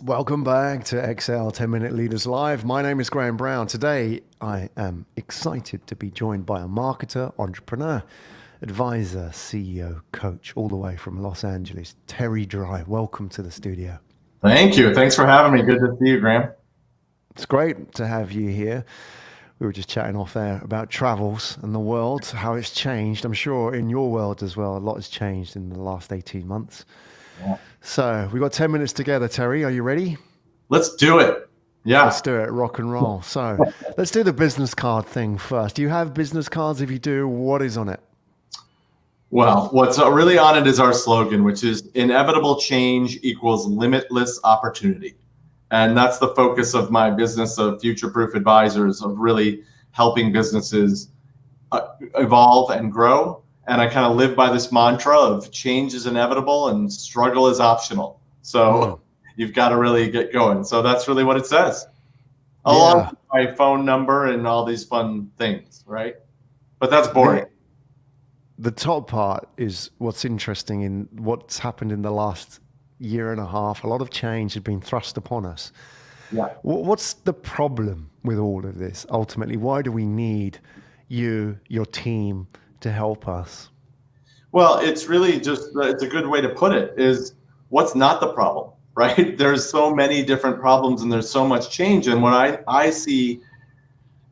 Welcome back to XL 10 Minute Leaders Live. My name is Graham Brown. Today, I am excited to be joined by a marketer, entrepreneur, advisor, CEO, coach, all the way from Los Angeles, Terry Dry. Welcome to the studio. Thank you. Thanks for having me. Good to see you, Graham. It's great to have you here. We were just chatting off there about travels and the world, how it's changed. I'm sure in your world as well, a lot has changed in the last 18 months. Yeah. So we've got 10 minutes together, Terry. Are you ready? Let's do it. Yeah. Let's do it. Rock and roll. So let's do the business card thing first. Do you have business cards? If you do, what is on it? Well, what's really on it is our slogan, which is inevitable change equals limitless opportunity. And that's the focus of my business of Future Proof Advisors, of really helping businesses evolve and grow. And I kind of live by this mantra of change is inevitable and struggle is optional. So you've got to really get going. So that's really what it says. Along with my phone number and all these fun things, right? But that's boring. The top part is what's interesting in what's happened in the last year and a half. A lot of change has been thrust upon us. Yeah. What's the problem with all of this? Ultimately, why do we need you, your team, to help us? Well, it's really just, it's a good way to put it, is what's not the problem, right? There's so many different problems and there's so much change. And what I see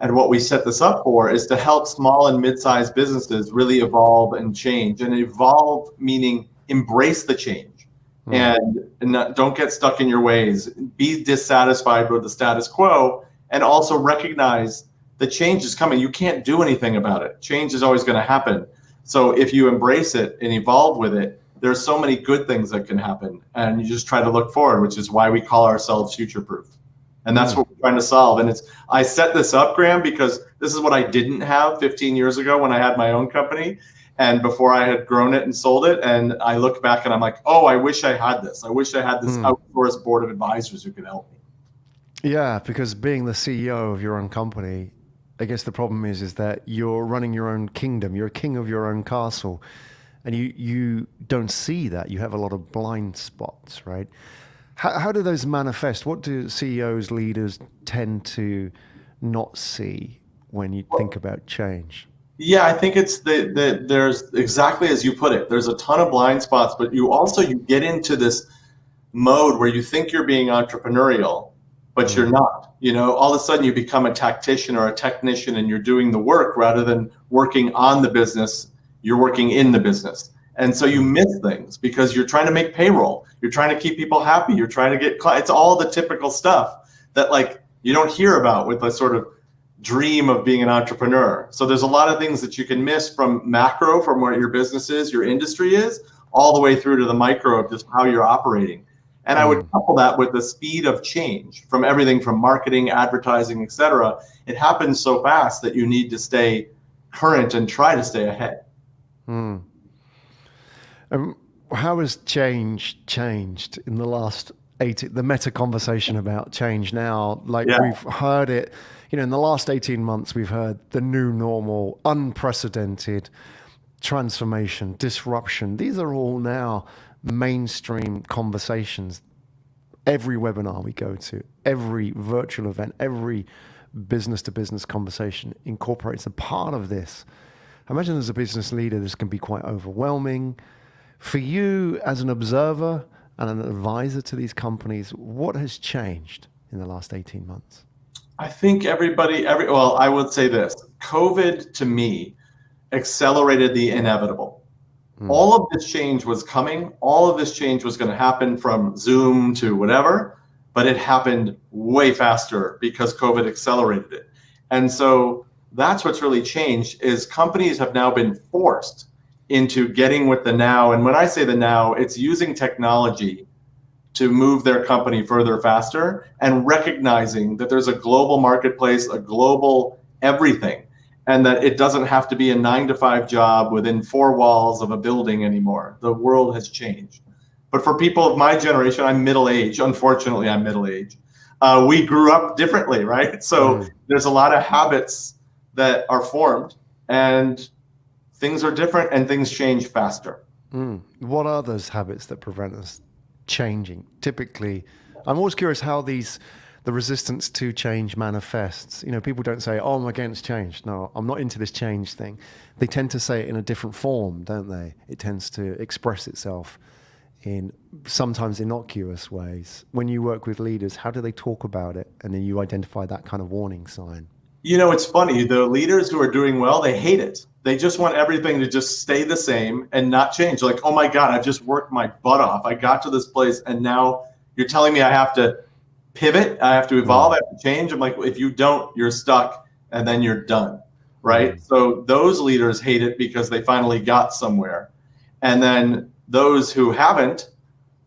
and what we set this up for is to help small and mid-sized businesses really evolve and change. And evolve meaning embrace the change and don't get stuck in your ways. Be dissatisfied with the status quo and also recognize the change is coming. You can't do anything about it. Change is always going to happen. So if you embrace it and evolve with it, there's so many good things that can happen. And you just try to look forward, which is why we call ourselves future proof. And that's what we're trying to solve. And I set this up, Graham, because this is what I didn't have 15 years ago when I had my own company and before I had grown it and sold it. And I look back and I'm like, oh, I wish I had this. I wish I had this outsourced board of advisors who could help me. Yeah, because being the CEO of your own company, I guess the problem is that you're running your own kingdom. You're a king of your own castle. And you don't see that. You have a lot of blind spots, right? How do those manifest? What do CEOs, leaders tend to not see when you think about change? Yeah, I think it's there's exactly as you put it. There's a ton of blind spots, but you get into this mode where you think you're being entrepreneurial, but you're not. You know, all of a sudden you become a tactician or a technician and you're doing the work rather than working on the business, you're working in the business. And so you miss things because you're trying to make payroll. You're trying to keep people happy. You're trying to get clients. It's all the typical stuff that like you don't hear about with the sort of dream of being an entrepreneur. So there's a lot of things that you can miss from macro, from where your business is, your industry is, all the way through to the micro of just how you're operating. And I would couple that with the speed of change from everything from marketing, advertising, et cetera. It happens so fast that you need to stay current and try to stay ahead. How has change changed in the last 18, the meta conversation about change now, we've heard it, in the last 18 months, we've heard the new normal, unprecedented transformation, disruption. These are all now mainstream conversations. Every webinar we go to, every virtual event, every business to business conversation incorporates a part of this. I imagine as a business leader, this can be quite overwhelming. For you as an observer and an advisor to these companies, what has changed in the last 18 months? I think well, I would say this, COVID to me accelerated the inevitable. All of this change was coming. All of this change was going to happen from Zoom to whatever, but it happened way faster because COVID accelerated it. And so that's what's really changed is companies have now been forced into getting with the now. And when I say the now, it's using technology to move their company further faster and recognizing that there's a global marketplace, a global everything, and that it doesn't have to be a 9-to-5 job within 4 walls of a building anymore. The world has changed. But for people of my generation, I'm middle-aged. Unfortunately, I'm middle-aged. We grew up differently, right? So there's a lot of habits that are formed and things are different and things change faster. What are those habits that prevent us changing? Typically, I'm always curious how the resistance to change manifests. People don't say, "Oh, I'm against change." No, I'm not into this change thing. They tend to say it in a different form, don't they? It tends to express itself in sometimes innocuous ways. When you work with leaders, how do they talk about it? And then you identify that kind of warning sign. It's funny. The leaders who are doing well, they hate it. They just want everything to just stay the same and not change. Like, oh my God, I've just worked my butt off. I got to this place and now you're telling me I have to pivot, I have to evolve, I have to change. I'm like, if you don't, you're stuck and then you're done, right? So those leaders hate it because they finally got somewhere. And then those who haven't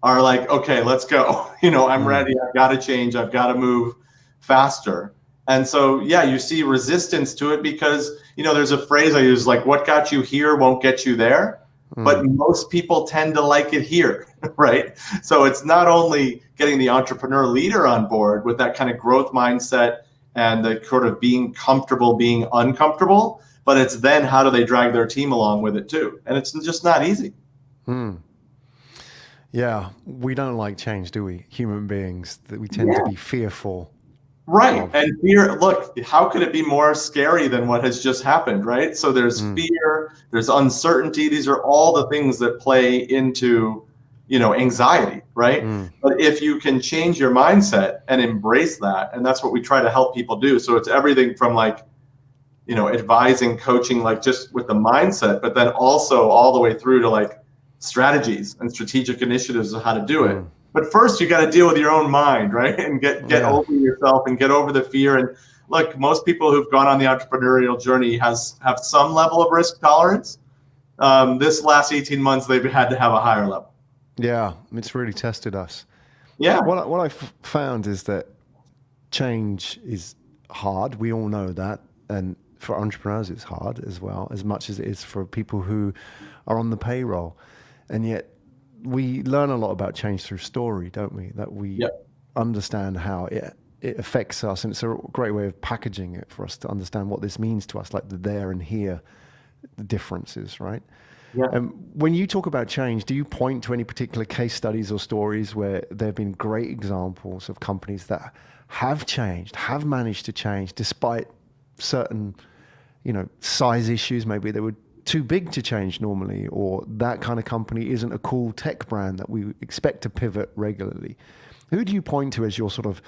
are like, okay, let's go. I'm ready. I've got to change. I've got to move faster. And so, yeah, you see resistance to it because, there's a phrase I use, like, what got you here won't get you there. But most people tend to like it here, right? So it's not only getting the entrepreneur leader on board with that kind of growth mindset and the sort of being comfortable being uncomfortable, but it's then how do they drag their team along with it too? And it's just not easy. Yeah, we don't like change, do we? Human beings, that we tend to be fearful. Right. And fear, look, how could it be more scary than what has just happened, right? So there's fear, there's uncertainty. These are all the things that play into, anxiety, right? But if you can change your mindset and embrace that, and that's what we try to help people do. So it's everything from advising, coaching, like just with the mindset, but then also all the way through to like strategies and strategic initiatives of how to do it. But first, you got to deal with your own mind, right? And get over yourself and get over the fear. And look, most people who've gone on the entrepreneurial journey have some level of risk tolerance. This last 18 months, they've had to have a higher level. Yeah, it's really tested us. Yeah. What I've found is that change is hard. We all know that. And for entrepreneurs, it's hard as well, as much as it is for people who are on the payroll. And yet, we learn a lot about change through story, don't we? That we understand how it affects us. And it's a great way of packaging it for us to understand what this means to us, like the there and here, the differences, right? Yeah. When you talk about change, do you point to any particular case studies or stories where there have been great examples of companies that have changed, have managed to change despite certain, size issues? Maybe they were too big to change normally, or that kind of company isn't a cool tech brand that we expect to pivot regularly. Who do you point to as your sort of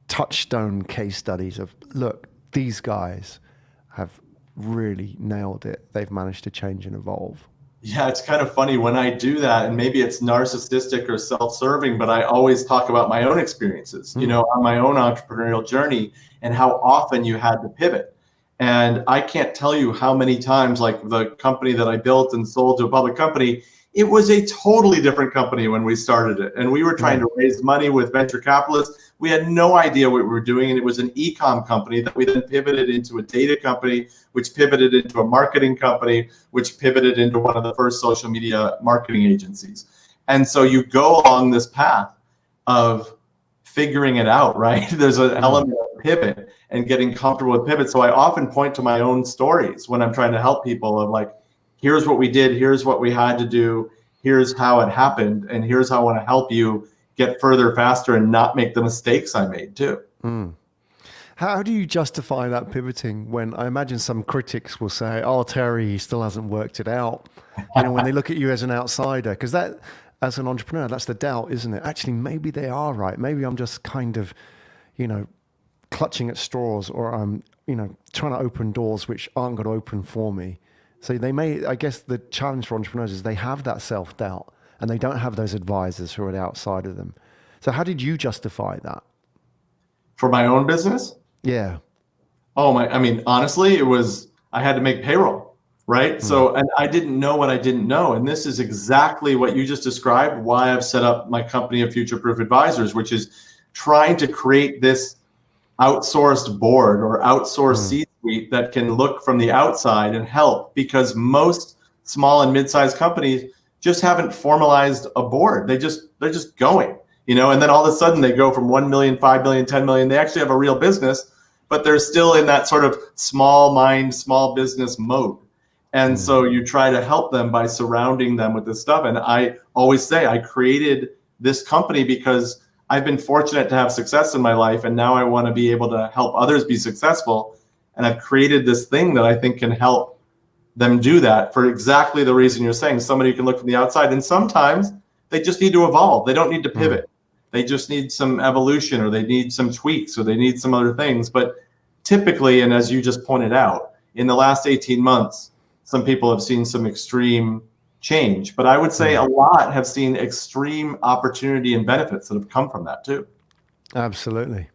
touchstone case studies of, look, these guys have really nailed it. They've managed to change and evolve. Yeah, it's kind of funny when I do that, and maybe it's narcissistic or self-serving, but I always talk about my own experiences, on my own entrepreneurial journey and how often you had to pivot. And I can't tell you how many times, like the company that I built and sold to a public company, it was a totally different company when we started it. And we were trying to raise money with venture capitalists. We had no idea what we were doing. And it was an e-com company that we then pivoted into a data company, which pivoted into a marketing company, which pivoted into one of the first social media marketing agencies. And so you go along this path of figuring it out, right? There's an element of pivot and getting comfortable with pivot. So I often point to my own stories when I'm trying to help people of like, here's what we did, here's what we had to do, here's how it happened, and here's how I want to help you get further faster and not make the mistakes I made too. How do you justify that pivoting when I imagine some critics will say, oh, Terry, he still hasn't worked it out, when they look at you as an outsider? Because that, as an entrepreneur, that's the doubt, isn't it? Actually, maybe they are right. Maybe I'm just kind of, clutching at straws, or I'm, trying to open doors which aren't going to open for me. So they may, I guess the challenge for entrepreneurs is they have that self-doubt and they don't have those advisors who are outside of them. So how did you justify that? For my own business? Yeah. Honestly, it was, I had to make payroll, right? So, and I didn't know what I didn't know. And this is exactly what you just described, why I've set up my company of Future Proof Advisors, which is trying to create this outsourced board or outsourced C-suite that can look from the outside and help, because most small and mid-sized companies just haven't formalized a board. They're just going, and then all of a sudden they go from 1 million, 5 million, 10 million. They actually have a real business, but they're still in that sort of small mind, small business mode. And so you try to help them by surrounding them with this stuff. And I always say I created this company because I've been fortunate to have success in my life, and now I want to be able to help others be successful. And I've created this thing that I think can help them do that for exactly the reason you're saying. Somebody who can look from the outside, and sometimes they just need to evolve. They don't need to pivot. They just need some evolution, or they need some tweaks, or they need some other things. But typically, and as you just pointed out, in the last 18 months, some people have seen some extreme change, but I would say a lot have seen extreme opportunity and benefits that have come from that too. Absolutely.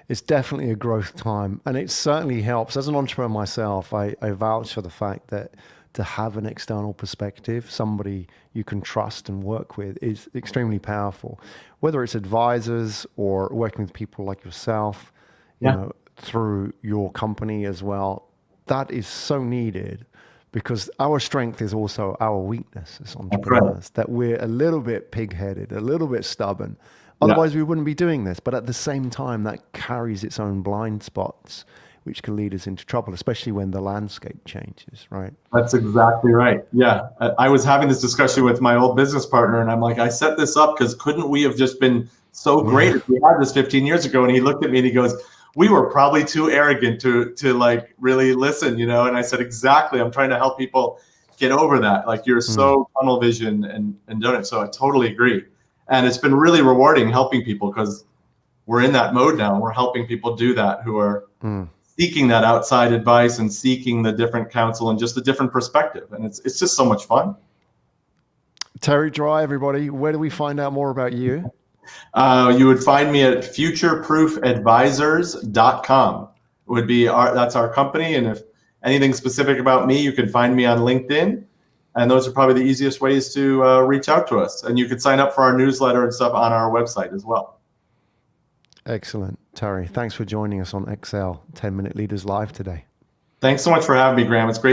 It's definitely a growth time, and it certainly helps. As an entrepreneur myself, I vouch for the fact that to have an external perspective, somebody you can trust and work with, is extremely powerful. Whether it's advisors or working with people like yourself, you know, through your company as well, that is so needed. Because our strength is also our weakness as entrepreneurs, that we're a little bit pig-headed, a little bit stubborn. Otherwise, we wouldn't be doing this. But at the same time, that carries its own blind spots, which can lead us into trouble, especially when the landscape changes, right? That's exactly right. Yeah. I was having this discussion with my old business partner, and I'm like, I set this up because couldn't we have just been so great if we had this 15 years ago? And he looked at me and he goes, we were probably too arrogant to like really listen, you know? And I said, exactly. I'm trying to help people get over that. Like, you're so tunnel vision and done it. So I totally agree. And it's been really rewarding helping people, because we're in that mode now. We're helping people do that, who are seeking that outside advice and seeking the different counsel and just a different perspective. And it's just so much fun. Terry Dry, everybody, where do we find out more about you? You would find me at futureproofadvisors.com. Would be that's our company. And if anything specific about me, you can find me on LinkedIn. And those are probably the easiest ways to reach out to us. And you can sign up for our newsletter and stuff on our website as well. Excellent. Terry, thanks for joining us on Excel 10 Minute Leaders Live today. Thanks so much for having me, Graham. It's great